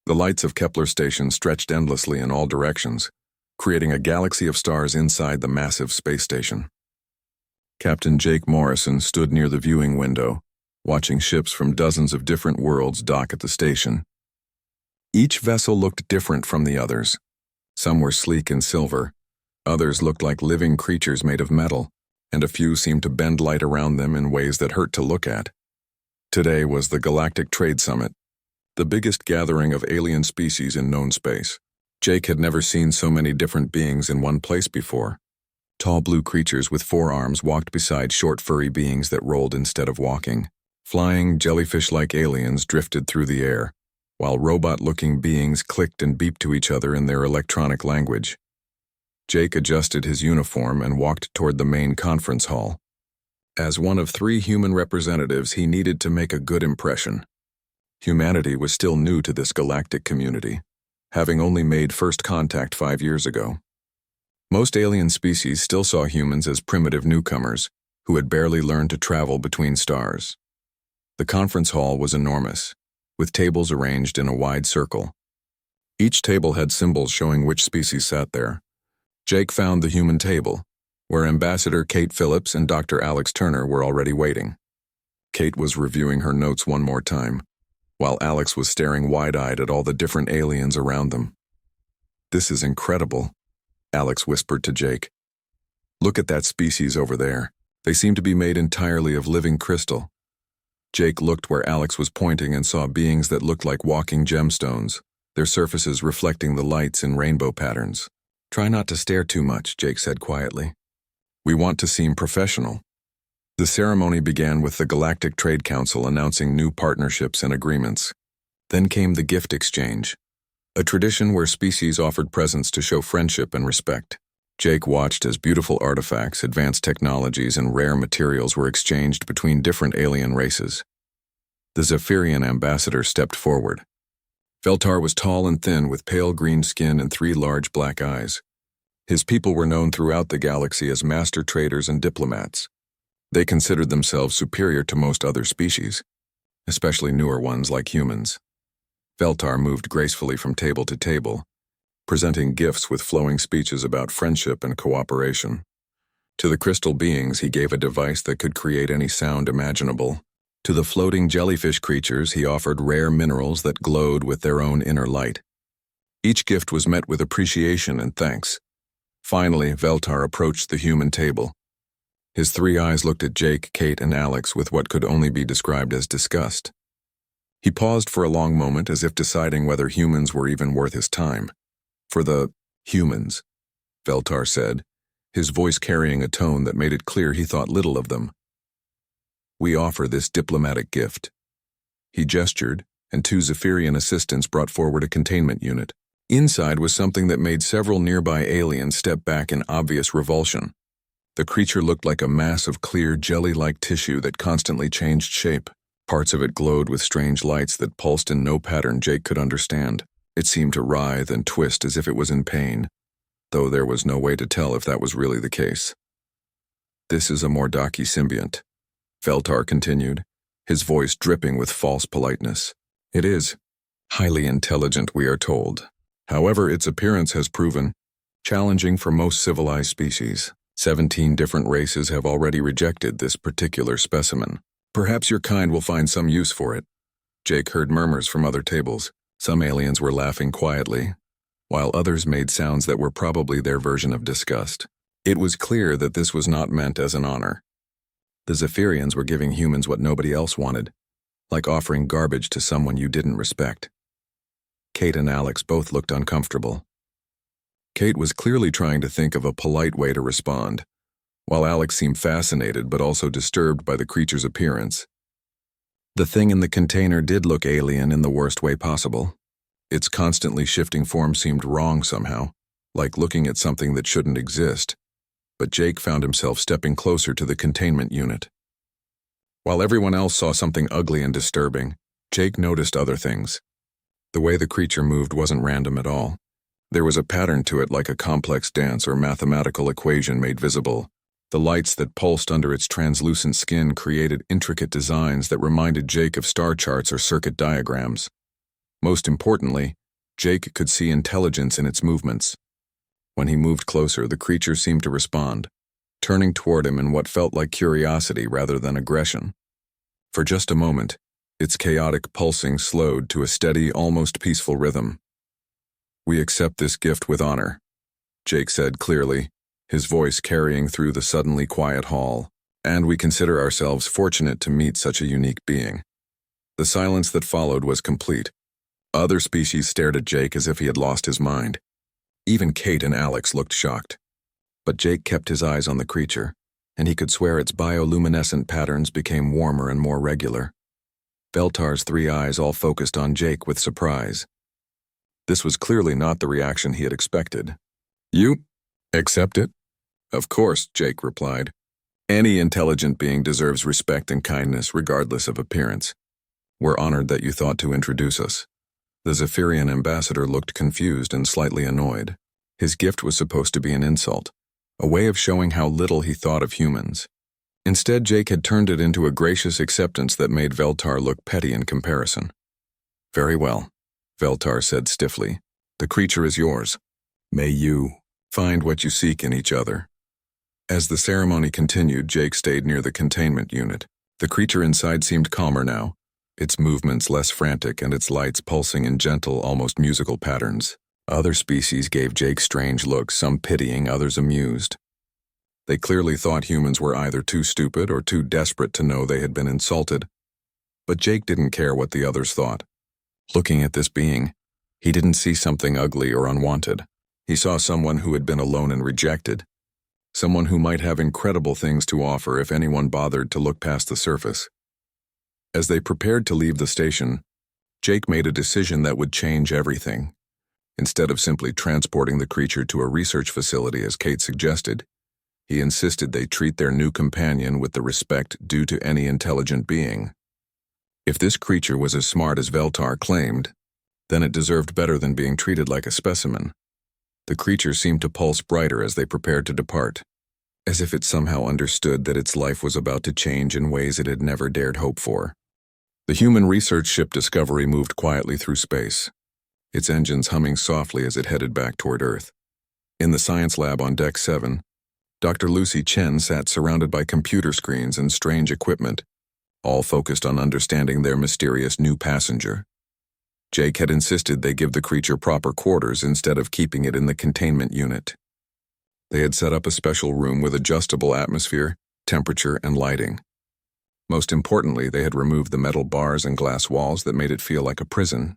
The lights of Kepler station stretched endlessly in all directions, creating a galaxy of stars inside the massive space station. Captain Jake Morrison stood near the viewing window, watching ships from dozens of different worlds dock at the station. Each vessel looked different from the others. Some were sleek and silver, others looked like living creatures made of metal, and a few seemed to bend light around them in ways that hurt to look at. Today was the Galactic Trade Summit, the biggest gathering of alien species in known space. Jake had never seen so many different beings in one place before. Tall blue creatures with 4 arms walked beside short furry beings that rolled instead of walking. Flying, jellyfish-like aliens drifted through the air, while robot-looking beings clicked and beeped to each other in their electronic language. Jake adjusted his uniform and walked toward the main conference hall. As one of 3 human representatives, he needed to make a good impression. Humanity was still new to this galactic community, having only made first contact 5 years ago. Most alien species still saw humans as primitive newcomers who had barely learned to travel between stars. The conference hall was enormous, with tables arranged in a wide circle. Each table had symbols showing which species sat there. Jake found the human table, where Ambassador Kate Phillips and Dr. Alex Turner were already waiting. Kate was reviewing her notes one more time, while Alex was staring wide-eyed at all the different aliens around them. "This is incredible," Alex whispered to Jake. "Look at that species over there. They seem to be made entirely of living crystal." Jake looked where Alex was pointing and saw beings that looked like walking gemstones, their surfaces reflecting the lights in rainbow patterns. "Try not to stare too much," Jake said quietly. "We want to seem professional." The ceremony began with the Galactic Trade Council announcing new partnerships and agreements. Then came the gift exchange, a tradition where species offered presents to show friendship and respect. Jake watched as beautiful artifacts, advanced technologies, and rare materials were exchanged between different alien races. The Zephyrian ambassador stepped forward. Veltar was tall and thin with pale green skin and 3 large black eyes. His people were known throughout the galaxy as master traders and diplomats. They considered themselves superior to most other species, especially newer ones like humans. Veltar moved gracefully from table to table, presenting gifts with flowing speeches about friendship and cooperation. To the crystal beings, he gave a device that could create any sound imaginable. To the floating jellyfish creatures, he offered rare minerals that glowed with their own inner light. Each gift was met with appreciation and thanks. Finally, Veltar approached the human table. His 3 eyes looked at Jake, Kate, and Alex with what could only be described as disgust. He paused for a long moment as if deciding whether humans were even worth his time. "For the humans," Veltar said, his voice carrying a tone that made it clear he thought little of them. "We offer this diplomatic gift." He gestured, and 2 Zephyrian assistants brought forward a containment unit. Inside was something that made several nearby aliens step back in obvious revulsion. The creature looked like a mass of clear, jelly-like tissue that constantly changed shape. Parts of it glowed with strange lights that pulsed in no pattern Jake could understand. It seemed to writhe and twist as if it was in pain, though there was no way to tell if that was really the case. "This is a Mordaki symbiont," Veltar continued, his voice dripping with false politeness. "It is highly intelligent, we are told. However, its appearance has proven challenging for most civilized species. 17 different races have already rejected this particular specimen. Perhaps your kind will find some use for it." Jake heard murmurs from other tables. Some aliens were laughing quietly, while others made sounds that were probably their version of disgust. It was clear that this was not meant as an honor. The Zephyrians were giving humans what nobody else wanted, like offering garbage to someone you didn't respect. Kate and Alex both looked uncomfortable. Kate was clearly trying to think of a polite way to respond, while Alex seemed fascinated but also disturbed by the creature's appearance. The thing in the container did look alien in the worst way possible. Its constantly shifting form seemed wrong somehow, like looking at something that shouldn't exist. But Jake found himself stepping closer to the containment unit. While everyone else saw something ugly and disturbing, Jake noticed other things. The way the creature moved wasn't random at all. There was a pattern to it, like a complex dance or mathematical equation made visible. The lights that pulsed under its translucent skin created intricate designs that reminded Jake of star charts or circuit diagrams. Most importantly, Jake could see intelligence in its movements. When he moved closer, the creature seemed to respond, turning toward him in what felt like curiosity rather than aggression. For just a moment, its chaotic pulsing slowed to a steady, almost peaceful rhythm. "We accept this gift with honor," Jake said clearly, his voice carrying through the suddenly quiet hall, "and we consider ourselves fortunate to meet such a unique being." The silence that followed was complete. Other species stared at Jake as if he had lost his mind. Even Kate and Alex looked shocked. But Jake kept his eyes on the creature, and he could swear its bioluminescent patterns became warmer and more regular. Veltar's 3 eyes all focused on Jake with surprise. This was clearly not the reaction he had expected. "You accept it?" "Of course," Jake replied. "Any intelligent being deserves respect and kindness regardless of appearance. We're honored that you thought to introduce us." The Zephyrian ambassador looked confused and slightly annoyed. His gift was supposed to be an insult, a way of showing how little he thought of humans. Instead, Jake had turned it into a gracious acceptance that made Veltar look petty in comparison. "Very well," Veltar said stiffly. "The creature is yours. May you find what you seek in each other." As the ceremony continued, Jake stayed near the containment unit. The creature inside seemed calmer now, its movements less frantic and its lights pulsing in gentle, almost musical patterns. Other species gave Jake strange looks, some pitying, others amused. They clearly thought humans were either too stupid or too desperate to know they had been insulted. But Jake didn't care what the others thought. Looking at this being, he didn't see something ugly or unwanted. He saw someone who had been alone and rejected, someone who might have incredible things to offer if anyone bothered to look past the surface. As they prepared to leave the station, Jake made a decision that would change everything. Instead of simply transporting the creature to a research facility as Kate suggested, he insisted they treat their new companion with the respect due to any intelligent being. If this creature was as smart as Veltar claimed, then it deserved better than being treated like a specimen. The creature seemed to pulse brighter as they prepared to depart, as if it somehow understood that its life was about to change in ways it had never dared hope for. The human research ship Discovery moved quietly through space, its engines humming softly as it headed back toward Earth. In the science lab on Deck 7, Dr. Lucy Chen sat surrounded by computer screens and strange equipment, all focused on understanding their mysterious new passenger. Jake had insisted they give the creature proper quarters instead of keeping it in the containment unit. They had set up a special room with adjustable atmosphere, temperature, and lighting. Most importantly, they had removed the metal bars and glass walls that made it feel like a prison.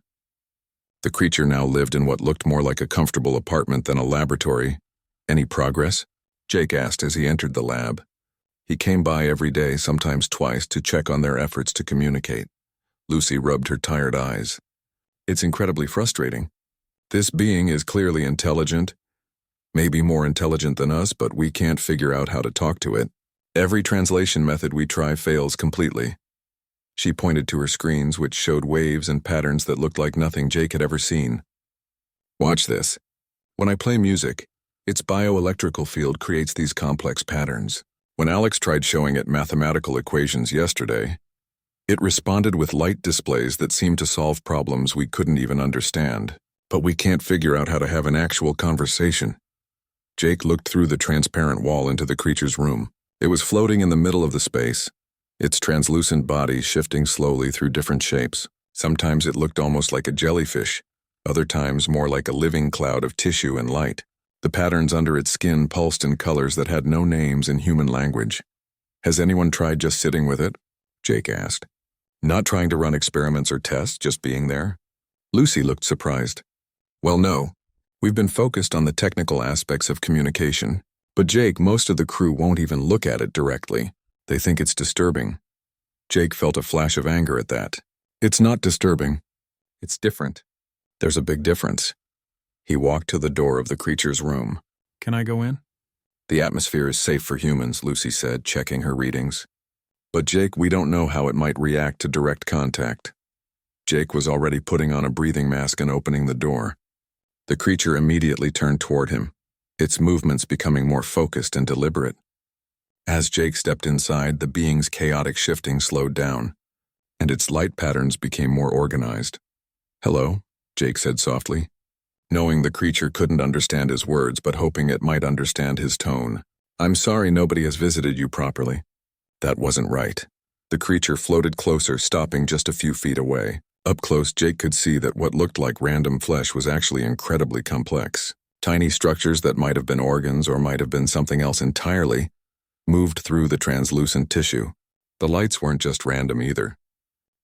The creature now lived in what looked more like a comfortable apartment than a laboratory. "Any progress?" Jake asked as he entered the lab. He came by every day, sometimes twice, to check on their efforts to communicate. Lucy rubbed her tired eyes. "It's incredibly frustrating. This being is clearly intelligent, maybe more intelligent than us, but we can't figure out how to talk to it. Every translation method we try fails completely." She pointed to her screens, which showed waves and patterns that looked like nothing Jake had ever seen. "Watch this. When I play music, its bioelectrical field creates these complex patterns. When Alex tried showing it mathematical equations yesterday, it responded with light displays that seemed to solve problems we couldn't even understand. But we can't figure out how to have an actual conversation." Jake looked through the transparent wall into the creature's room. It was floating in the middle of the space, its translucent body shifting slowly through different shapes. Sometimes it looked almost like a jellyfish, other times more like a living cloud of tissue and light. The patterns under its skin pulsed in colors that had no names in human language. "Has anyone tried just sitting with it?" Jake asked. "Not trying to run experiments or tests, just being there?" Lucy looked surprised. "Well, no. We've been focused on the technical aspects of communication. But Jake, most of the crew won't even look at it directly. They think it's disturbing." Jake felt a flash of anger at that. "It's not disturbing. It's different. There's a big difference." He walked to the door of the creature's room. "Can I go in?" "The atmosphere is safe for humans," Lucy said, checking her readings. "But Jake, we don't know how it might react to direct contact." Jake was already putting on a breathing mask and opening the door. The creature immediately turned toward him, its movements becoming more focused and deliberate. As Jake stepped inside, the being's chaotic shifting slowed down, and its light patterns became more organized. Hello, Jake said softly, knowing the creature couldn't understand his words but hoping it might understand his tone. I'm sorry nobody has visited you properly. That wasn't right. The creature floated closer, stopping just a few feet away. Up close, Jake could see that what looked like random flesh was actually incredibly complex. Tiny structures that might have been organs or might have been something else entirely moved through the translucent tissue. The lights weren't just random either.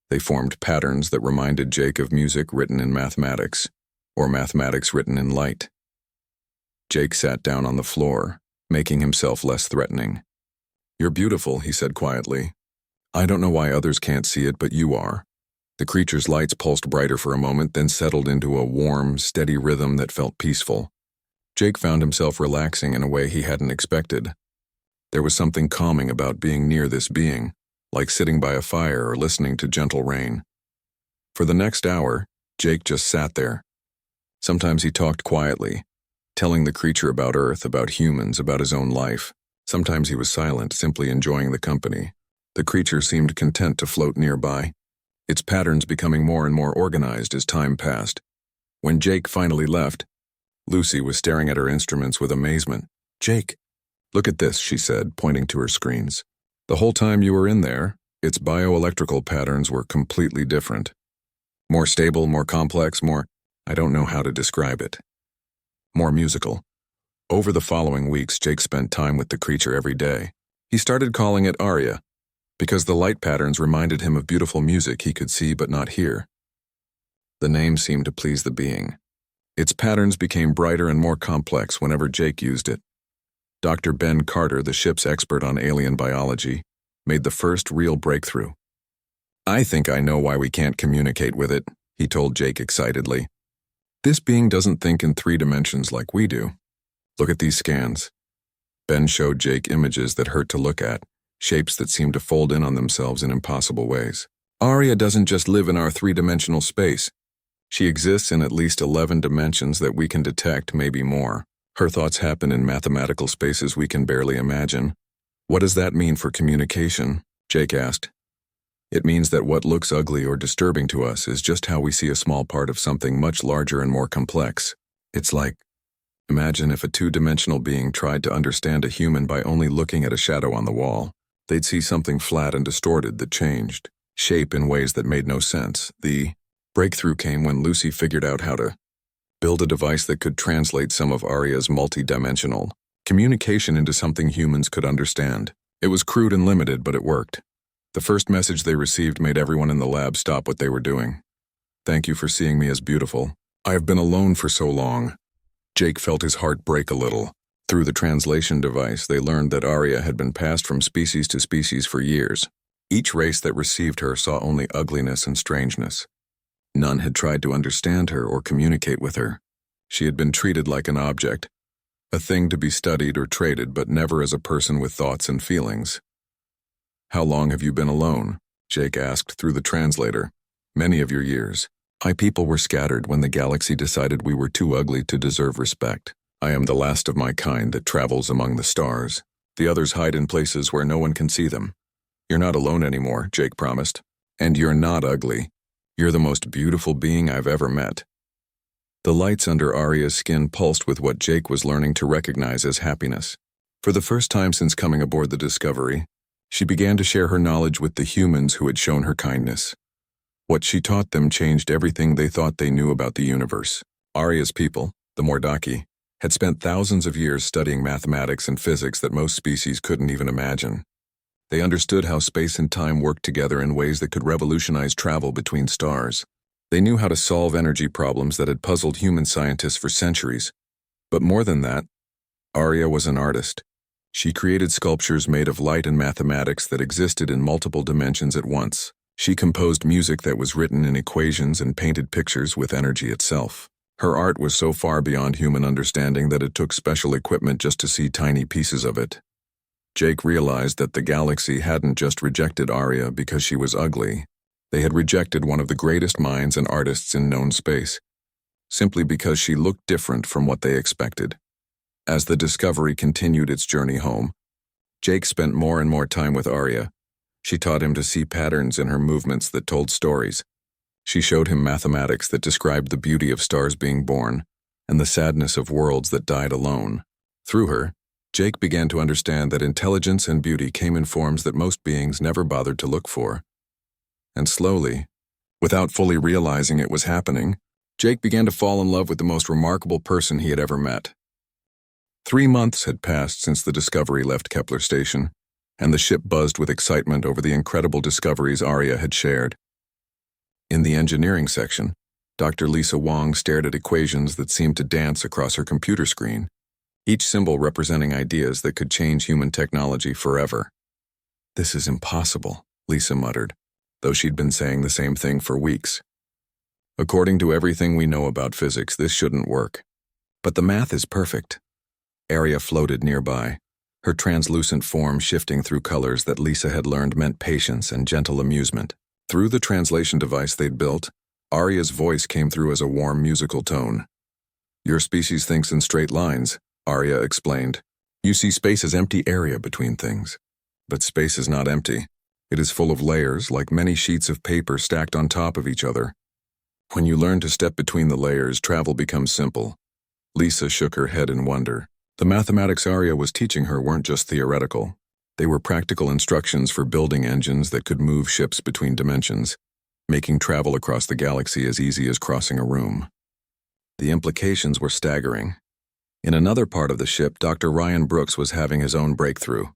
They formed patterns that reminded Jake of music written in mathematics, or mathematics written in light. Jake sat down on the floor, making himself less threatening. You're beautiful, he said quietly. I don't know why others can't see it, but you are. The creature's lights pulsed brighter for a moment, then settled into a warm, steady rhythm that felt peaceful. Jake found himself relaxing in a way he hadn't expected. There was something calming about being near this being, like sitting by a fire or listening to gentle rain. For the next hour, Jake just sat there. Sometimes he talked quietly, telling the creature about Earth, about humans, about his own life. Sometimes he was silent, simply enjoying the company. The creature seemed content to float nearby, its patterns becoming more and more organized as time passed. When Jake finally left, Lucy was staring at her instruments with amazement. Jake, look at this, she said, pointing to her screens. The whole time you were in there, its bioelectrical patterns were completely different. More stable, more complex, I don't know how to describe it. More musical. Over the following weeks, Jake spent time with the creature every day. He started calling it Aria, because the light patterns reminded him of beautiful music he could see but not hear. The name seemed to please the being. Its patterns became brighter and more complex whenever Jake used it. Dr. Ben Carter, the ship's expert on alien biology, made the first real breakthrough. I think I know why we can't communicate with it, he told Jake excitedly. This being doesn't think in 3 dimensions like we do. Look at these scans. Ben showed Jake images that hurt to look at, shapes that seemed to fold in on themselves in impossible ways. Aria doesn't just live in our 3-dimensional space. She exists in at least 11 dimensions that we can detect, maybe more. Her thoughts happen in mathematical spaces we can barely imagine. What does that mean for communication? Jake asked. It means that what looks ugly or disturbing to us is just how we see a small part of something much larger and more complex. It's like, imagine if a 2-dimensional being tried to understand a human by only looking at a shadow on the wall. They'd see something flat and distorted that changed shape in ways that made no sense. The breakthrough came when Lucy figured out how to build a device that could translate some of Aria's multi-dimensional communication into something humans could understand. It was crude and limited, but it worked. The first message they received made everyone in the lab stop what they were doing. Thank you for seeing me as beautiful. I have been alone for so long. Jake felt his heart break a little. Through the translation device, they learned that Aria had been passed from species to species for years. Each race that received her saw only ugliness and strangeness. None had tried to understand her or communicate with her. She had been treated like an object, a thing to be studied or traded, but never as a person with thoughts and feelings. How long have you been alone? Jake asked through the translator. Many of your years. My people were scattered when the galaxy decided we were too ugly to deserve respect. I am the last of my kind that travels among the stars. The others hide in places where no one can see them. You're not alone anymore, Jake promised. And you're not ugly. You're the most beautiful being I've ever met. The lights under Aria's skin pulsed with what Jake was learning to recognize as happiness. For the first time since coming aboard the Discovery, she began to share her knowledge with the humans who had shown her kindness. What she taught them changed everything they thought they knew about the universe. Aria's people, the Mordaki, had spent thousands of years studying mathematics and physics that most species couldn't even imagine. They understood how space and time worked together in ways that could revolutionize travel between stars. They knew how to solve energy problems that had puzzled human scientists for centuries. But more than that, Aria was an artist. She created sculptures made of light and mathematics that existed in multiple dimensions at once. She composed music that was written in equations and painted pictures with energy itself. Her art was so far beyond human understanding that it took special equipment just to see tiny pieces of it. Jake realized that the galaxy hadn't just rejected Aria because she was ugly. They had rejected one of the greatest minds and artists in known space, simply because she looked different from what they expected. As the Discovery continued its journey home, Jake spent more and more time with Aria. She taught him to see patterns in her movements that told stories. She showed him mathematics that described the beauty of stars being born and the sadness of worlds that died alone. Through her, Jake began to understand that intelligence and beauty came in forms that most beings never bothered to look for. And slowly, without fully realizing it was happening, Jake began to fall in love with the most remarkable person he had ever met. 3 months had passed since the Discovery left Kepler Station, and the ship buzzed with excitement over the incredible discoveries Arya had shared. In the engineering section, Dr. Lisa Wong stared at equations that seemed to dance across her computer screen, each symbol representing ideas that could change human technology forever. "This is impossible," Lisa muttered, though she'd been saying the same thing for weeks. "According to everything we know about physics, this shouldn't work. But the math is perfect." Arya floated nearby, her translucent form shifting through colors that Lisa had learned meant patience and gentle amusement. Through the translation device they'd built, Arya's voice came through as a warm musical tone. "Your species thinks in straight lines," Arya explained. "You see space as empty area between things. But space is not empty. It is full of layers, like many sheets of paper stacked on top of each other. When you learn to step between the layers, travel becomes simple." Lisa shook her head in wonder. The mathematics Arya was teaching her weren't just theoretical. They were practical instructions for building engines that could move ships between dimensions, making travel across the galaxy as easy as crossing a room. The implications were staggering. In another part of the ship, Dr. Ryan Brooks was having his own breakthrough.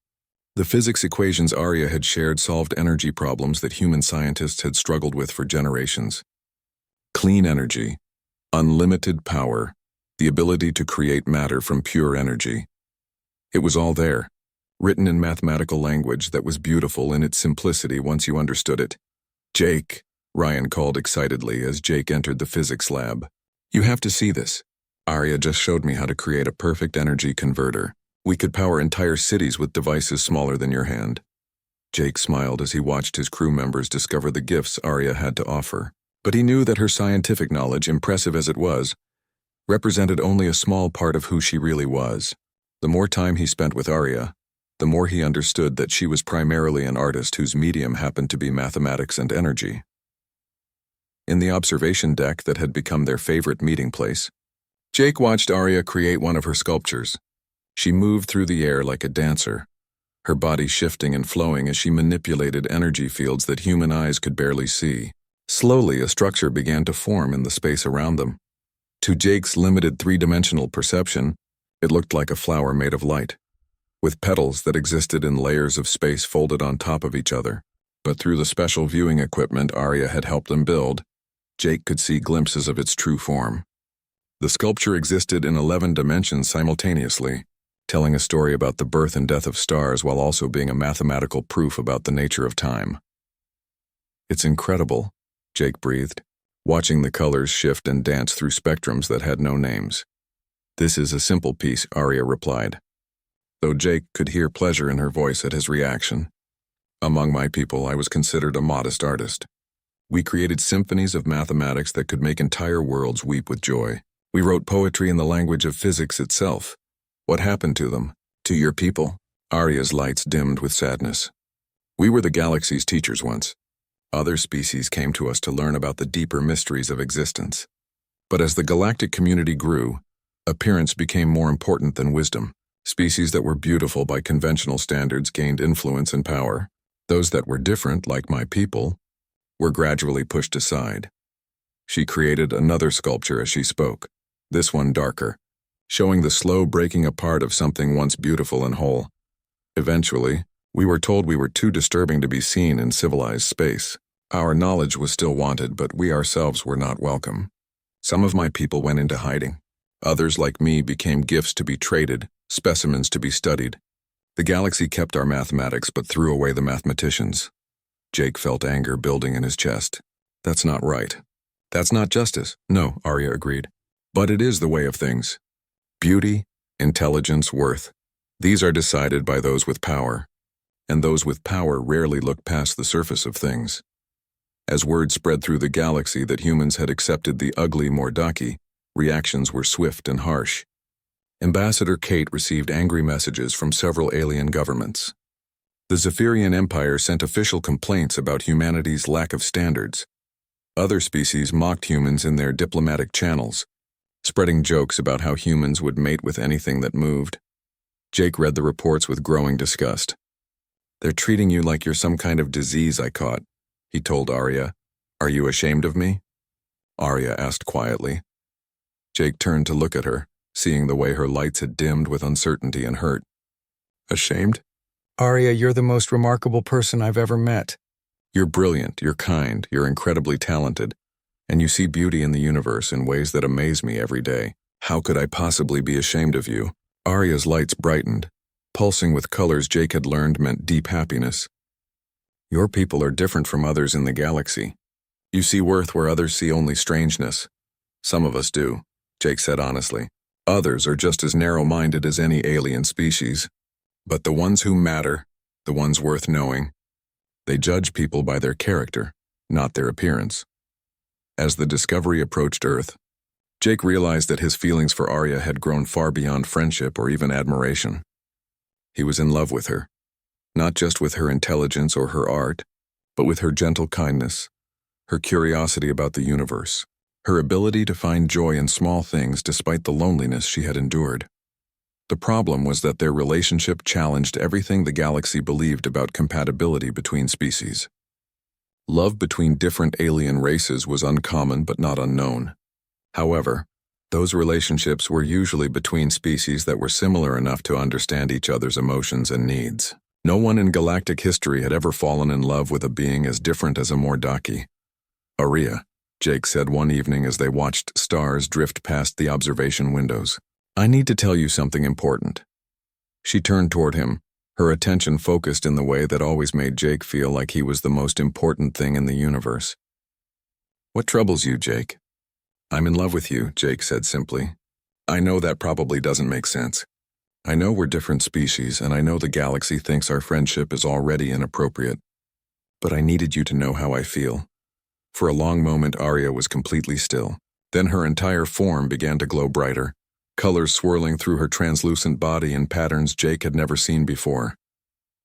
The physics equations Arya had shared solved energy problems that human scientists had struggled with for generations. Clean energy, unlimited power, the ability to create matter from pure energy. It was all there, written in mathematical language that was beautiful in its simplicity once you understood it. "Jake," Ryan called excitedly as Jake entered the physics lab. "You have to see this. Arya just showed me how to create a perfect energy converter. We could power entire cities with devices smaller than your hand." Jake smiled as he watched his crew members discover the gifts Arya had to offer. But he knew that her scientific knowledge, impressive as it was, represented only a small part of who she really was. The more time he spent with Arya, the more he understood that she was primarily an artist whose medium happened to be mathematics and energy. In the observation deck that had become their favorite meeting place, Jake watched Arya create one of her sculptures. She moved through the air like a dancer, her body shifting and flowing as she manipulated energy fields that human eyes could barely see. Slowly, a structure began to form in the space around them. To Jake's limited three-dimensional perception, it looked like a flower made of light, with petals that existed in layers of space folded on top of each other. But through the special viewing equipment Arya had helped them build, Jake could see glimpses of its true form. The sculpture existed in 11 dimensions simultaneously, telling a story about the birth and death of stars while also being a mathematical proof about the nature of time. "It's incredible," Jake breathed, watching the colors shift and dance through spectrums that had no names. "This is a simple piece," Arya replied, though Jake could hear pleasure in her voice at his reaction. "Among my people, I was considered a modest artist. We created symphonies of mathematics that could make entire worlds weep with joy. We wrote poetry in the language of physics itself. What happened to them? To your people?" Arya's lights dimmed with sadness. "We were the galaxy's teachers once. Other species came to us to learn about the deeper mysteries of existence. But as the galactic community grew, appearance became more important than wisdom. Species that were beautiful by conventional standards gained influence and power. Those that were different, like my people, were gradually pushed aside." She created another sculpture as she spoke, this one darker, showing the slow breaking apart of something once beautiful and whole. "Eventually, we were told we were too disturbing to be seen in civilized space. Our knowledge was still wanted, but we ourselves were not welcome. Some of my people went into hiding. Others, like me, became gifts to be traded, specimens to be studied. The galaxy kept our mathematics but threw away the mathematicians." Jake felt anger building in his chest. "That's not right. That's not justice." "No," Arya agreed. "But it is the way of things. Beauty, intelligence, worth. These are decided by those with power. And those with power rarely look past the surface of things." As word spread through the galaxy that humans had accepted the ugly Mordaki, reactions were swift and harsh. Ambassador Kate received angry messages from several alien governments. The Zephyrian Empire sent official complaints about humanity's lack of standards. Other species mocked humans in their diplomatic channels, spreading jokes about how humans would mate with anything that moved. Jake read the reports with growing disgust. "They're treating you like you're some kind of disease I caught," he told Arya. "Are you ashamed of me?" Arya asked quietly. Jake turned to look at her, seeing the way her lights had dimmed with uncertainty and hurt. "Ashamed? Arya, you're the most remarkable person I've ever met. You're brilliant, you're kind, you're incredibly talented, and you see beauty in the universe in ways that amaze me every day. How could I possibly be ashamed of you?" Arya's lights brightened, pulsing with colors Jake had learned meant deep happiness. "Your people are different from others in the galaxy. You see worth where others see only strangeness. Some of us do," Jake said honestly. "Others are just as narrow-minded as any alien species. But the ones who matter, the ones worth knowing, they judge people by their character, not their appearance." As the Discovery approached Earth, Jake realized that his feelings for Arya had grown far beyond friendship or even admiration. He was in love with her, not just with her intelligence or her art, but with her gentle kindness, her curiosity about the universe, her ability to find joy in small things despite the loneliness she had endured. The problem was that their relationship challenged everything the galaxy believed about compatibility between species. Love between different alien races was uncommon but not unknown. However, those relationships were usually between species that were similar enough to understand each other's emotions and needs. No one in galactic history had ever fallen in love with a being as different as a Mordaki. "Arya," Jake said one evening as they watched stars drift past the observation windows, "I need to tell you something important." She turned toward him, her attention focused in the way that always made Jake feel like he was the most important thing in the universe. "What troubles you, Jake?" "I'm in love with you," Jake said simply. "I know that probably doesn't make sense. I know we're different species, and I know the galaxy thinks our friendship is already inappropriate. But I needed you to know how I feel." For a long moment, Arya was completely still. Then her entire form began to glow brighter, colors swirling through her translucent body in patterns Jake had never seen before.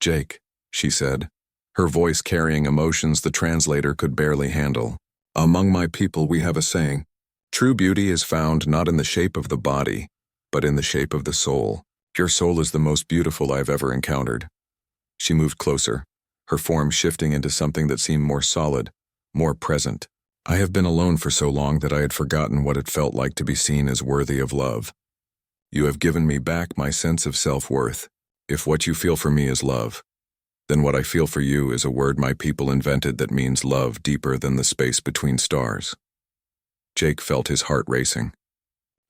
"Jake," she said, her voice carrying emotions the translator could barely handle. "Among my people we have a saying. True beauty is found not in the shape of the body, but in the shape of the soul. Your soul is the most beautiful I've ever encountered." She moved closer, her form shifting into something that seemed more solid, more present. "I have been alone for so long that I had forgotten what it felt like to be seen as worthy of love. You have given me back my sense of self-worth. If what you feel for me is love, then what I feel for you is a word my people invented that means love deeper than the space between stars." Jake felt his heart racing.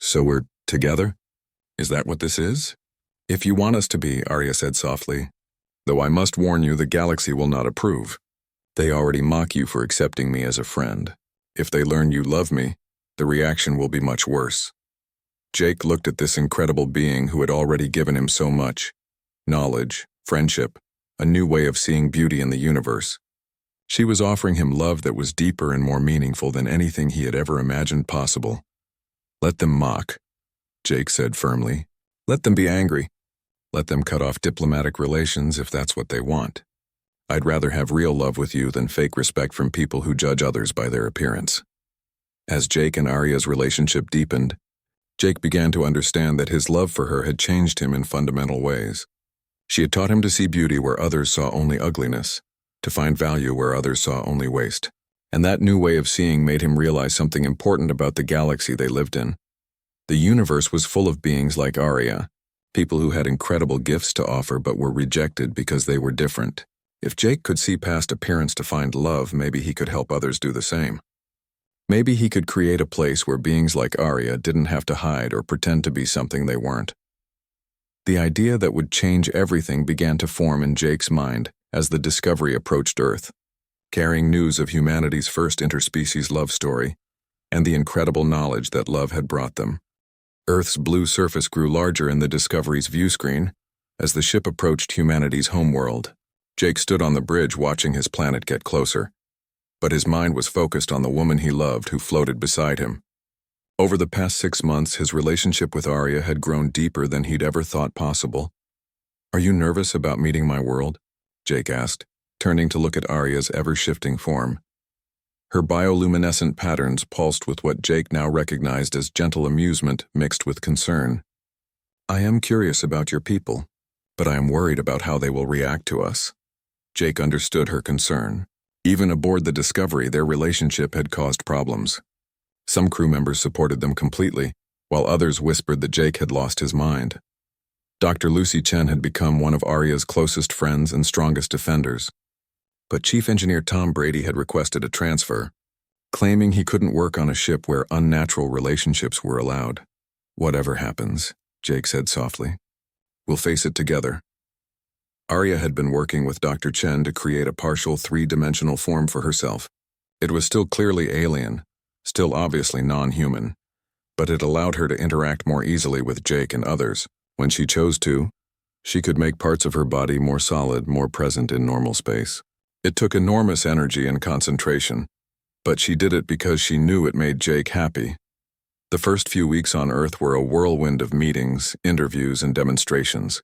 "So we're together? Is that what this is?" "If you want us to be," Arya said softly. "Though I must warn you, the galaxy will not approve. They already mock you for accepting me as a friend. If they learn you love me, the reaction will be much worse." Jake looked at this incredible being who had already given him so much: knowledge, friendship, a new way of seeing beauty in the universe. She was offering him love that was deeper and more meaningful than anything he had ever imagined possible. "Let them mock," Jake said firmly. "Let them be angry. Let them cut off diplomatic relations if that's what they want. I'd rather have real love with you than fake respect from people who judge others by their appearance." As Jake and Arya's relationship deepened, Jake began to understand that his love for her had changed him in fundamental ways. She had taught him to see beauty where others saw only ugliness, to find value where others saw only waste. And that new way of seeing made him realize something important about the galaxy they lived in. The universe was full of beings like Arya, people who had incredible gifts to offer but were rejected because they were different. If Jake could see past appearance to find love, maybe he could help others do the same. Maybe he could create a place where beings like Arya didn't have to hide or pretend to be something they weren't. The idea that would change everything began to form in Jake's mind as the Discovery approached Earth, carrying news of humanity's first interspecies love story and the incredible knowledge that love had brought them. Earth's blue surface grew larger in the Discovery's view screen as the ship approached humanity's homeworld. Jake stood on the bridge watching his planet get closer, but his mind was focused on the woman he loved who floated beside him. Over the past 6 months, his relationship with Arya had grown deeper than he'd ever thought possible. "Are you nervous about meeting my world?" Jake asked, turning to look at Arya's ever-shifting form. Her bioluminescent patterns pulsed with what Jake now recognized as gentle amusement mixed with concern. "I am curious about your people, but I am worried about how they will react to us." Jake understood her concern. Even aboard the Discovery, their relationship had caused problems. Some crew members supported them completely, while others whispered that Jake had lost his mind. Dr. Lucy Chen had become one of Arya's closest friends and strongest defenders. But Chief Engineer Tom Brady had requested a transfer, claiming he couldn't work on a ship where unnatural relationships were allowed. "Whatever happens," Jake said softly, "we'll face it together." Arya had been working with Dr. Chen to create a partial three-dimensional form for herself. It was still clearly alien, still obviously non-human, but it allowed her to interact more easily with Jake and others. When she chose to, she could make parts of her body more solid, more present in normal space. It took enormous energy and concentration, but she did it because she knew it made Jake happy. The first few weeks on Earth were a whirlwind of meetings, interviews, and demonstrations.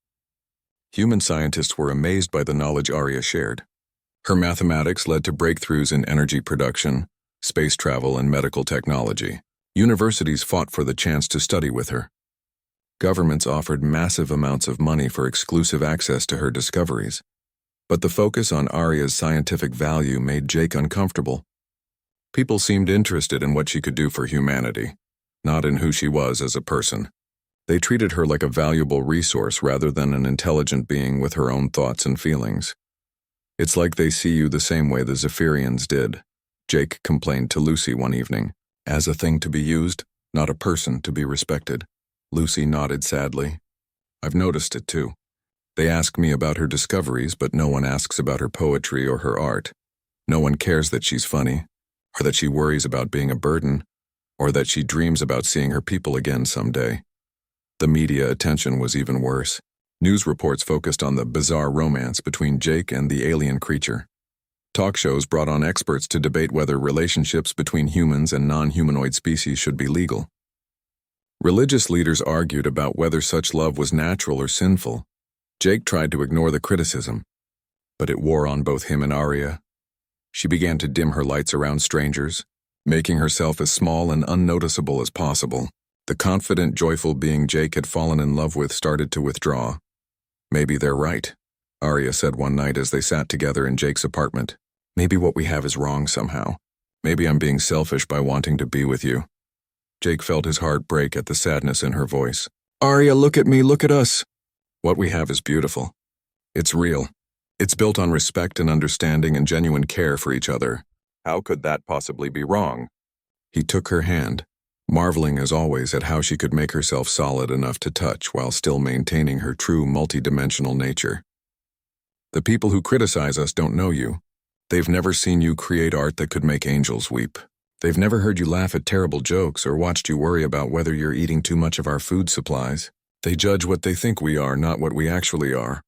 Human scientists were amazed by the knowledge Arya shared. Her mathematics led to breakthroughs in energy production, space travel, and medical technology. Universities fought for the chance to study with her. Governments offered massive amounts of money for exclusive access to her discoveries. But the focus on Arya's scientific value made Jake uncomfortable. People seemed interested in what she could do for humanity, not in who she was as a person. They treated her like a valuable resource rather than an intelligent being with her own thoughts and feelings. "It's like they see you the same way the Zephyrians did," Jake complained to Lucy one evening. "As a thing to be used, not a person to be respected." Lucy nodded sadly. "I've noticed it too. They ask me about her discoveries, but no one asks about her poetry or her art. No one cares that she's funny, or that she worries about being a burden, or that she dreams about seeing her people again someday." The media attention was even worse. News reports focused on the bizarre romance between Jake and the alien creature. Talk shows brought on experts to debate whether relationships between humans and non-humanoid species should be legal. Religious leaders argued about whether such love was natural or sinful. Jake tried to ignore the criticism, but it wore on both him and Arya. She began to dim her lights around strangers, making herself as small and unnoticeable as possible. The confident, joyful being Jake had fallen in love with started to withdraw. "Maybe they're right," Arya said one night as they sat together in Jake's apartment. "Maybe what we have is wrong somehow. Maybe I'm being selfish by wanting to be with you." Jake felt his heart break at the sadness in her voice. "Arya, look at me, look at us. What we have is beautiful. It's real. It's built on respect and understanding and genuine care for each other. How could that possibly be wrong?" He took her hand, marveling as always at how she could make herself solid enough to touch while still maintaining her true multidimensional nature. "The people who criticize us don't know you. They've never seen you create art that could make angels weep. They've never heard you laugh at terrible jokes or watched you worry about whether you're eating too much of our food supplies. They judge what they think we are, not what we actually are."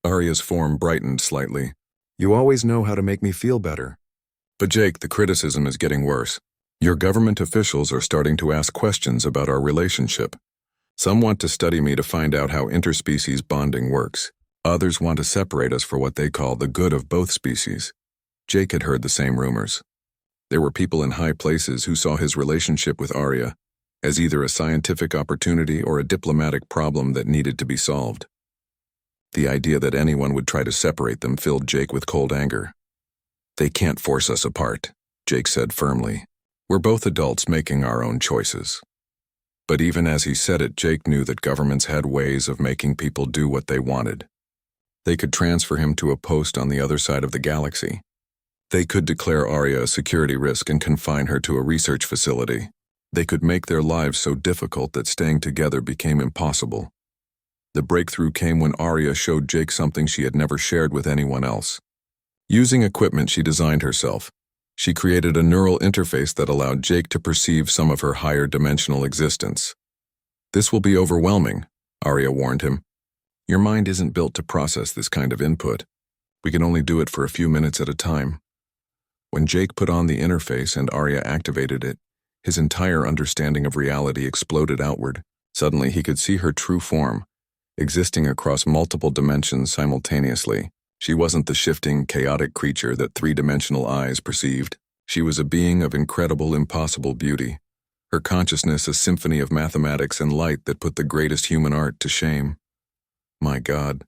Arya's form brightened slightly. "You always know how to make me feel better." "But Jake, the criticism is getting worse. Your government officials are starting to ask questions about our relationship. Some want to study me to find out how interspecies bonding works. Others want to separate us for what they call the good of both species." Jake had heard the same rumors. There were people in high places who saw his relationship with Arya as either a scientific opportunity or a diplomatic problem that needed to be solved. The idea that anyone would try to separate them filled Jake with cold anger. "They can't force us apart," Jake said firmly. "We're both adults making our own choices." But even as he said it, Jake knew that governments had ways of making people do what they wanted. They could transfer him to a post on the other side of the galaxy. They could declare Arya a security risk and confine her to a research facility. They could make their lives so difficult that staying together became impossible. The breakthrough came when Arya showed Jake something she had never shared with anyone else. Using equipment she designed herself, she created a neural interface that allowed Jake to perceive some of her higher dimensional existence. "This will be overwhelming," Arya warned him. "Your mind isn't built to process this kind of input. We can only do it for a few minutes at a time." When Jake put on the interface and Arya activated it, his entire understanding of reality exploded outward. Suddenly he could see her true form, existing across multiple dimensions simultaneously. She wasn't the shifting, chaotic creature that three-dimensional eyes perceived. She was a being of incredible, impossible beauty, her consciousness a symphony of mathematics and light that put the greatest human art to shame. "My God,"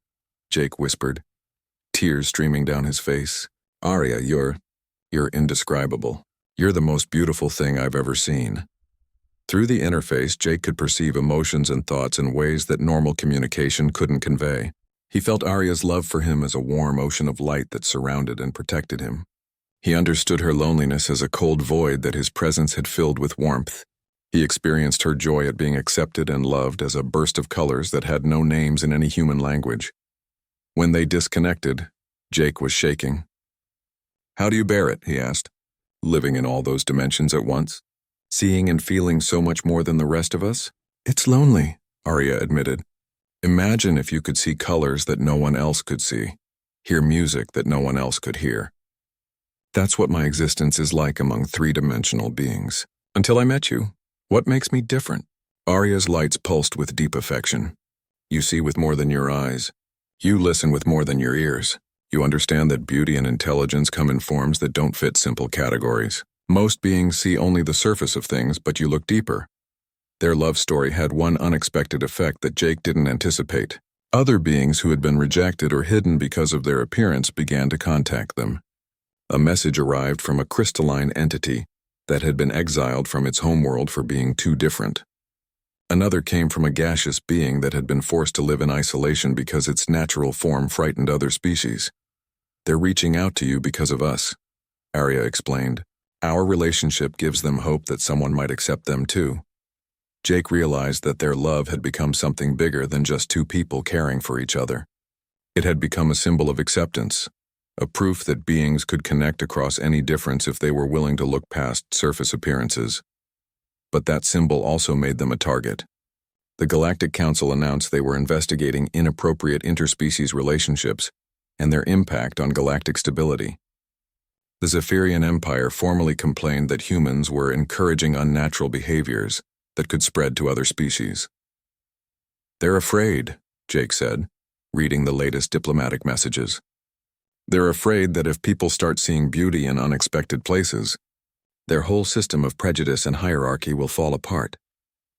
Jake whispered, tears streaming down his face. "Arya, you're indescribable. You're the most beautiful thing I've ever seen." Through the interface, Jake could perceive emotions and thoughts in ways that normal communication couldn't convey. He felt Arya's love for him as a warm ocean of light that surrounded and protected him. He understood her loneliness as a cold void that his presence had filled with warmth. He experienced her joy at being accepted and loved as a burst of colors that had no names in any human language. When they disconnected, Jake was shaking. "How do you bear it?" he asked. "Living in all those dimensions at once? Seeing and feeling so much more than the rest of us?" "It's lonely," Arya admitted. "Imagine if you could see colors that no one else could see, hear music that no one else could hear. That's what my existence is like among three-dimensional beings. Until I met you. What makes me different?" Arya's lights pulsed with deep affection. "You see with more than your eyes. You listen with more than your ears. You understand that beauty and intelligence come in forms that don't fit simple categories. Most beings see only the surface of things, but you look deeper." Their love story had one unexpected effect that Jake didn't anticipate. Other beings who had been rejected or hidden because of their appearance began to contact them. A message arrived from a crystalline entity that had been exiled from its homeworld for being too different. Another came from a gaseous being that had been forced to live in isolation because its natural form frightened other species. "They're reaching out to you because of us," Arya explained. "Our relationship gives them hope that someone might accept them too." Jake realized that their love had become something bigger than just two people caring for each other. It had become a symbol of acceptance, a proof that beings could connect across any difference if they were willing to look past surface appearances. But that symbol also made them a target. The Galactic Council announced they were investigating inappropriate interspecies relationships and their impact on galactic stability. The Zephyrian Empire formally complained that humans were encouraging unnatural behaviors that could spread to other species. "They're afraid," Jake said, reading the latest diplomatic messages. "They're afraid that if people start seeing beauty in unexpected places, their whole system of prejudice and hierarchy will fall apart."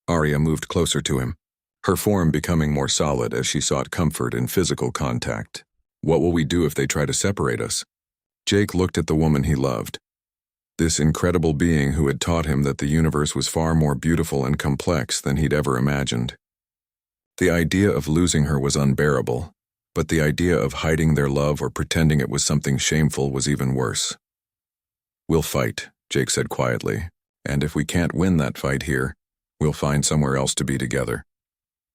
Arya moved closer to him, her form becoming more solid as she sought comfort in physical contact. "What will we do if they try to separate us?" Jake looked at the woman he loved. This incredible being who had taught him that the universe was far more beautiful and complex than he'd ever imagined. The idea of losing her was unbearable, but the idea of hiding their love or pretending it was something shameful was even worse. "We'll fight," Jake said quietly, "and if we can't win that fight here, we'll find somewhere else to be together."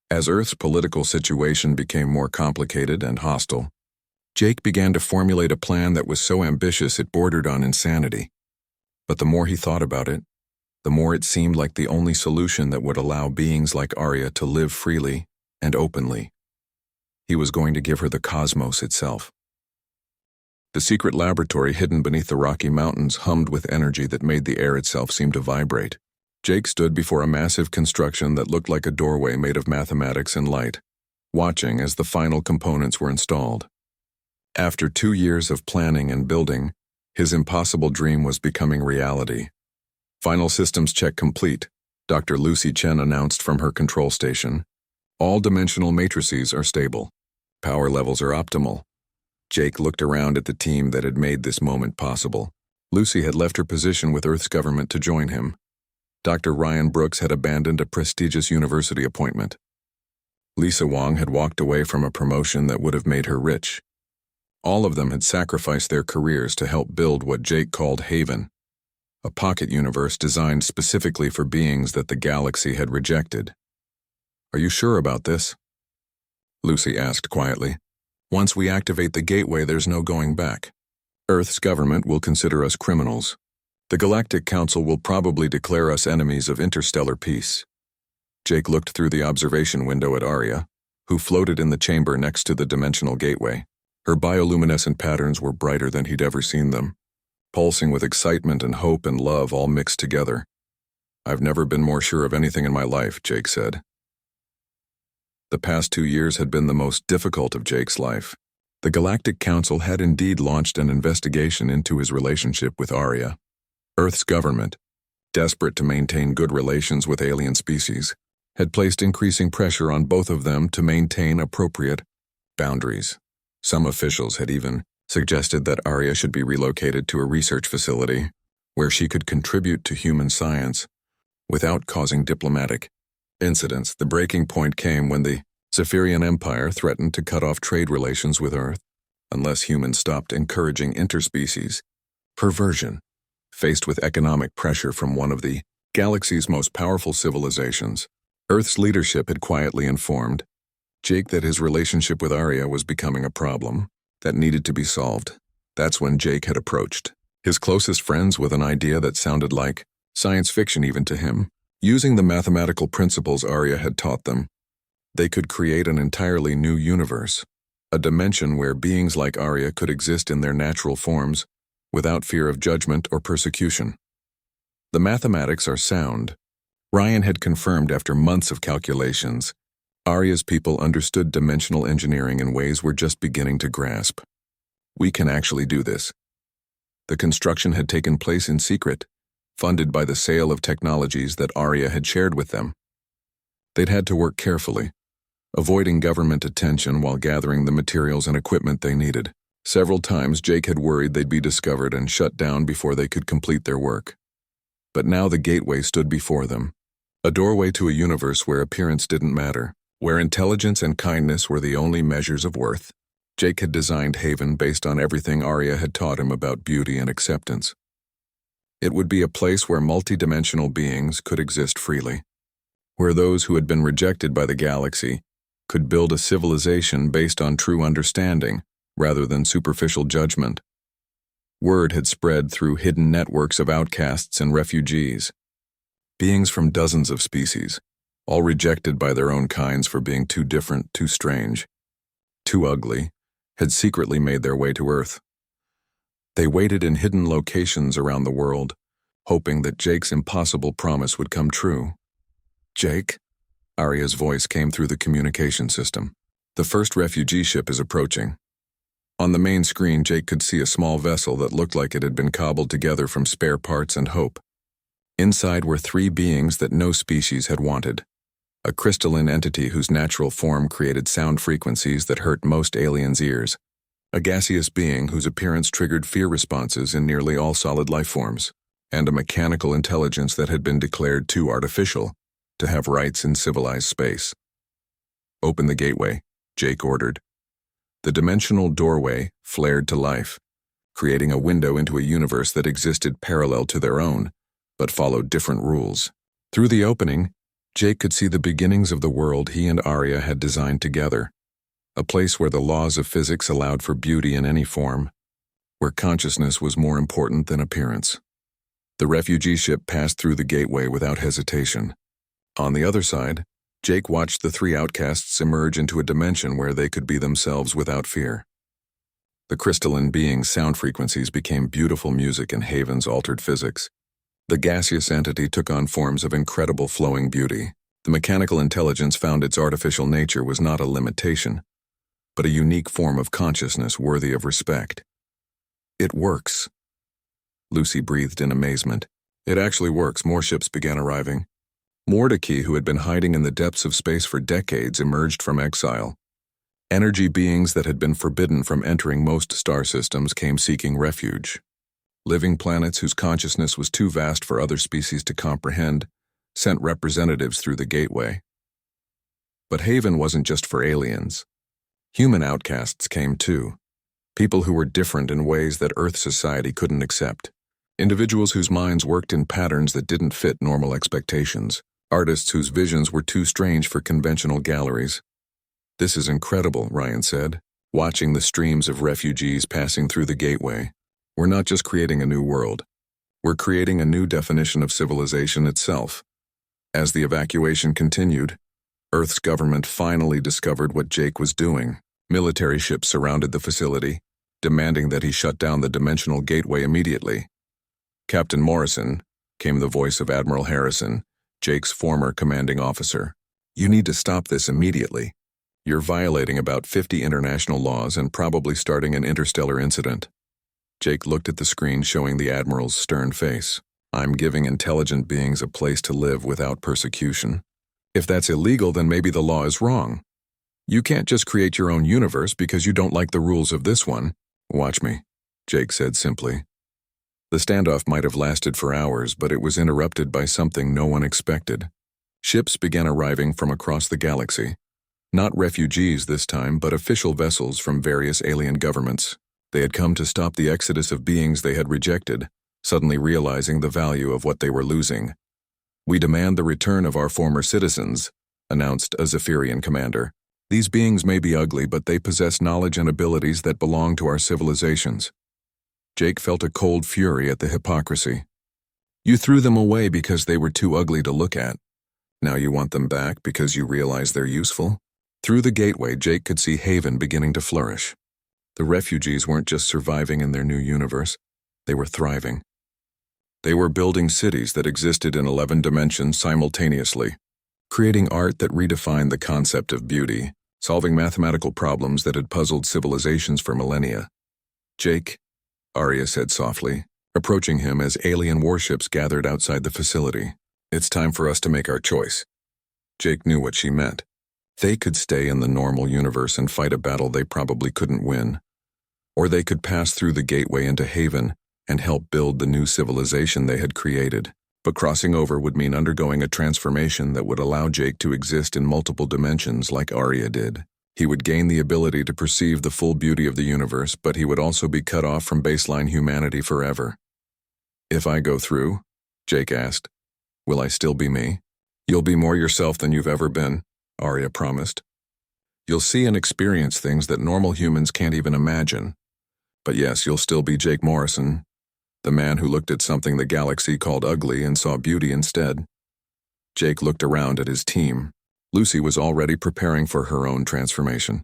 As Earth's political situation became more complicated and hostile, Jake began to formulate a plan that was so ambitious it bordered on insanity. But the more he thought about it, the more it seemed like the only solution that would allow beings like Arya to live freely and openly. He was going to give her the cosmos itself. The secret laboratory hidden beneath the Rocky Mountains hummed with energy that made the air itself seem to vibrate. Jake stood before a massive construction that looked like a doorway made of mathematics and light, watching as the final components were installed. After 2 years of planning and building, his impossible dream was becoming reality. "Final systems check complete," Dr. Lucy Chen announced from her control station. "All dimensional matrices are stable. Power levels are optimal." Jake looked around at the team that had made this moment possible. Lucy had left her position with Earth's government to join him. Dr. Ryan Brooks had abandoned a prestigious university appointment. Lisa Wong had walked away from a promotion that would have made her rich. All of them had sacrificed their careers to help build what Jake called Haven, a pocket universe designed specifically for beings that the galaxy had rejected. "Are you sure about this?" Lucy asked quietly. "Once we activate the gateway, there's no going back. Earth's government will consider us criminals. The Galactic Council will probably declare us enemies of interstellar peace." Jake looked through the observation window at Arya, who floated in the chamber next to the dimensional gateway. Her bioluminescent patterns were brighter than he'd ever seen them, pulsing with excitement and hope and love all mixed together. "I've never been more sure of anything in my life," Jake said. The past 2 years had been the most difficult of Jake's life. The Galactic Council had indeed launched an investigation into his relationship with Arya. Earth's government, desperate to maintain good relations with alien species, had placed increasing pressure on both of them to maintain appropriate boundaries. Some officials had even suggested that Arya should be relocated to a research facility where she could contribute to human science without causing diplomatic incidents. The breaking point came when the Zephyrian Empire threatened to cut off trade relations with Earth unless humans stopped encouraging interspecies perversion. Faced with economic pressure from one of the galaxy's most powerful civilizations, Earth's leadership had quietly informed Jake that his relationship with Arya was becoming a problem that needed to be solved. That's when Jake had approached his closest friends with an idea that sounded like science fiction even to him. Using the mathematical principles Arya had taught them, they could create an entirely new universe, a dimension where beings like Arya could exist in their natural forms without fear of judgment or persecution. The mathematics are sound. Ryan had confirmed after months of calculations. Arya's people understood dimensional engineering in ways we're just beginning to grasp. We can actually do this. The construction had taken place in secret, funded by the sale of technologies that Arya had shared with them. They'd had to work carefully, avoiding government attention while gathering the materials and equipment they needed. Several times Jake had worried they'd be discovered and shut down before they could complete their work. But now the gateway stood before them, a doorway to a universe where appearance didn't matter, where intelligence and kindness were the only measures of worth. Jake had designed Haven based on everything Arya had taught him about beauty and acceptance. It would be a place where multidimensional beings could exist freely, where those who had been rejected by the galaxy could build a civilization based on true understanding rather than superficial judgment. Word had spread through hidden networks of outcasts and refugees, beings from dozens of species, all rejected by their own kinds for being too different, too strange, too ugly, had secretly made their way to Earth. They waited in hidden locations around the world, hoping that Jake's impossible promise would come true. "Jake?" Arya's voice came through the communication system. "The first refugee ship is approaching." On the main screen, Jake could see a small vessel that looked like it had been cobbled together from spare parts and hope. Inside were three beings that no species had wanted. A crystalline entity whose natural form created sound frequencies that hurt most aliens' ears. A gaseous being whose appearance triggered fear responses in nearly all solid life forms. And a mechanical intelligence that had been declared too artificial to have rights in civilized space. "Open the gateway," Jake ordered. The dimensional doorway flared to life, creating a window into a universe that existed parallel to their own, but followed different rules. Through the opening, Jake could see the beginnings of the world he and Arya had designed together, a place where the laws of physics allowed for beauty in any form, where consciousness was more important than appearance. The refugee ship passed through the gateway without hesitation. On the other side, Jake watched the three outcasts emerge into a dimension where they could be themselves without fear. The crystalline being's sound frequencies became beautiful music in Haven's altered physics. The gaseous entity took on forms of incredible flowing beauty. The mechanical intelligence found its artificial nature was not a limitation, but a unique form of consciousness worthy of respect. "It works." Lucy breathed in amazement. "It actually works." More ships began arriving. Mordecai, who had been hiding in the depths of space for decades, emerged from exile. Energy beings that had been forbidden from entering most star systems came seeking refuge. Living planets whose consciousness was too vast for other species to comprehend sent representatives through the gateway. But Haven wasn't just for aliens. Human outcasts came too. People who were different in ways that Earth society couldn't accept. Individuals whose minds worked in patterns that didn't fit normal expectations. Artists whose visions were too strange for conventional galleries. "This is incredible," Ryan said, watching the streams of refugees passing through the gateway. "We're not just creating a new world. We're creating a new definition of civilization itself." As the evacuation continued, Earth's government finally discovered what Jake was doing. Military ships surrounded the facility, demanding that he shut down the dimensional gateway immediately. "Captain Morrison," came the voice of Admiral Harrison, Jake's former commanding officer. "You need to stop this immediately. You're violating about 50 international laws and probably starting an interstellar incident." Jake looked at the screen showing the Admiral's stern face. I'm giving intelligent beings a place to live without persecution. If that's illegal, then maybe the law is wrong. You can't just create your own universe because you don't like the rules of this one. Watch me, Jake said simply. The standoff might have lasted for hours, but it was interrupted by something no one expected. Ships began arriving from across the galaxy. Not refugees this time, but official vessels from various alien governments. They had come to stop the exodus of beings they had rejected, suddenly realizing the value of what they were losing. "We demand the return of our former citizens," announced a Zephyrian commander. "These beings may be ugly, but they possess knowledge and abilities that belong to our civilizations." Jake felt a cold fury at the hypocrisy. You threw them away because they were too ugly to look at. Now you want them back because you realize they're useful? Through the gateway, Jake could see Haven beginning to flourish. The refugees weren't just surviving in their new universe, they were thriving. They were building cities that existed in 11 dimensions simultaneously, creating art that redefined the concept of beauty, solving mathematical problems that had puzzled civilizations for millennia. "Jake," Arya said softly, approaching him as alien warships gathered outside the facility. "It's time for us to make our choice." Jake knew what she meant. They could stay in the normal universe and fight a battle they probably couldn't win. Or they could pass through the gateway into Haven and help build the new civilization they had created. But crossing over would mean undergoing a transformation that would allow Jake to exist in multiple dimensions like Arya did. He would gain the ability to perceive the full beauty of the universe, but he would also be cut off from baseline humanity forever. "If I go through," Jake asked, "will I still be me?" "You'll be more yourself than you've ever been," Arya promised. "You'll see and experience things that normal humans can't even imagine. But yes, you'll still be Jake Morrison, the man who looked at something the galaxy called ugly and saw beauty instead." Jake looked around at his team. Lucy was already preparing for her own transformation,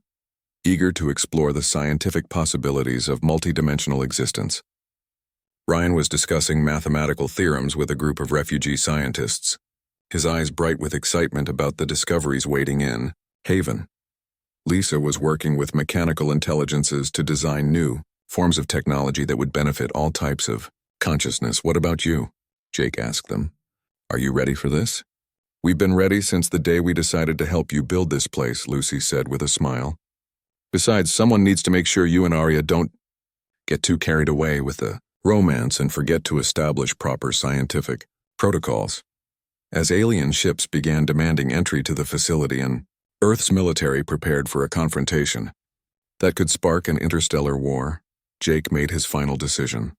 eager to explore the scientific possibilities of multidimensional existence. Ryan was discussing mathematical theorems with a group of refugee scientists, his eyes bright with excitement about the discoveries waiting in Haven. Lisa was working with mechanical intelligences to design new forms of technology that would benefit all types of consciousness. "What about you?" Jake asked them. "Are you ready for this?" "We've been ready since the day we decided to help you build this place," Lucy said with a smile. "Besides, someone needs to make sure you and Arya don't get too carried away with the romance and forget to establish proper scientific protocols." As alien ships began demanding entry to the facility and Earth's military prepared for a confrontation that could spark an interstellar war, Jake made his final decision.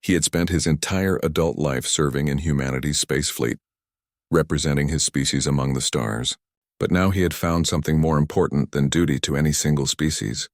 He had spent his entire adult life serving in humanity's space fleet, representing his species among the stars. But now he had found something more important than duty to any single species.